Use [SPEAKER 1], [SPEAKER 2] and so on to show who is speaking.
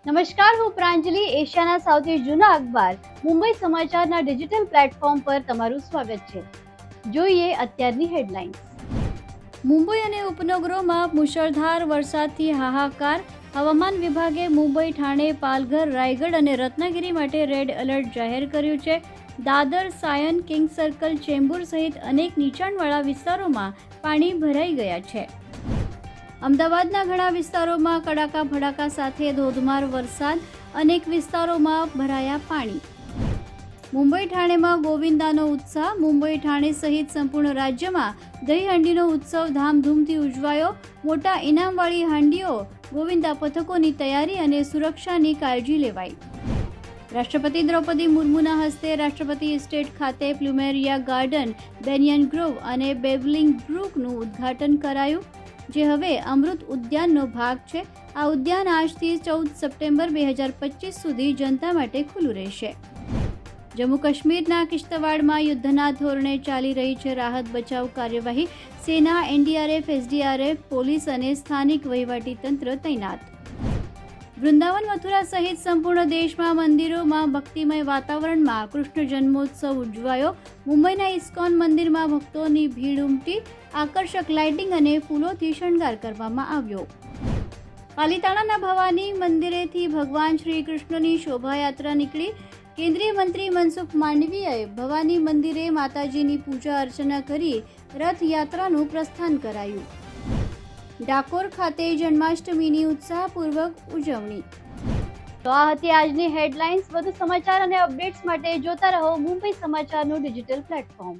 [SPEAKER 1] નમસ્કાર, હું પ્રાંજલિ એશિયાના સૌથી જૂના અખબાર મુંબઈ સમાચારના ડિજિટલ પ્લેટફોર્મ પર તમારું સ્વાગત છે। જોઈએ અત્યારની હેડલાઇન્સ। મુંબઈ અને ઉપનગરોમાં મુશળધાર વરસાદથી હાહાકાર। હવામાન વિભાગે મુંબઈ, ઠાણે, પાલઘર, રાયગઢ અને રત્નાગિરી માટે રેડ એલર્ટ જાહેર કર્યું છે। દાદર, સાયન, કિંગ સર્કલ, ચેમ્બુર સહિત અનેક નીચાણવાળા વિસ્તારોમાં પાણી ભરાઈ ગયા છે। અમદાવાદના ઘણા વિસ્તારોમાં કડાકા ભડાકા સાથે ધોધમાર વરસાદ, અનેક વિસ્તારોમાં ભરાયા પાણી। મુંબઈ, ઠાણેમાં ગોવિંદાનો ઉત્સાહ। મુંબઈ, ઠાણે સહિત સંપૂર્ણ રાજ્યમાં દહીં હાંડીનો ઉત્સવ ધામધૂમથી ઉજવાયો। મોટા ઇનામવાળી હાંડીઓ, ગોવિંદા પથકોની તૈયારી અને સુરક્ષાની કાળજી લેવાઈ। રાષ્ટ્રપતિ દ્રૌપદી મુર્મુના હસ્તે રાષ્ટ્રપતિ એસ્ટેટ ખાતે પ્લુમેરિયા ગાર્ડન, બેનિયન ગ્રોવ અને બેવલિંગ બ્રુકનું ઉદ્ઘાટન કરાયું, જે હવે અમૃત ઉદ્યાનનો ભાગ છે। આ ઉદ્યાન આજથી 14 સપ્ટેમ્બર 2025 સુધી જનતા માટે ખુલ્લું રહેશે। જમ્મુ કાશ્મીરના કિશ્તવાડમાં યુદ્ધના ધોરણે ચાલી રહી છે રાહત બચાવ કાર્યવાહી। સેના, એનડીઆરએફ, એસડીઆરએફ, પોલીસ અને સ્થાનિક વહીવટીતંત્ર તૈનાત। વૃંદાવન, મથુરા સહિત સંપૂર્ણ દેશમાં મંદિરોમાં ભક્તિમય વાતાવરણમાં કૃષ્ણ જન્મોત્સવ ઉજવાયો। મુંબઈના ઇસ્કોન મંદિરમાં ભક્તોની ભીડ ઉમટી। આકર્ષક લાઇટિંગ અને ફૂલોથી શણગાર કરવામાં આવ્યો। પાલિતાણાના ભવાની મંદિરેથી ભગવાન શ્રી કૃષ્ણની શોભાયાત્રા નીકળી। કેન્દ્રીય મંત્રી મનસુખ માંડવીયાએ ભવાની મંદિરે માતાજીની પૂજા અર્ચના કરી રથયાત્રાનું પ્રસ્થાન કરાયું। ડાકોર ખાતે જન્માષ્ટમીની ઉત્સાહપૂર્વક ઉજવણી। તો આ હતી આજની હેડલાઇન્સ। વધુ સમાચાર અને અપડેટ્સ માટે જોતા રહો મુંબઈ સમાચારનું ડિજિટલ પ્લેટફોર્મ।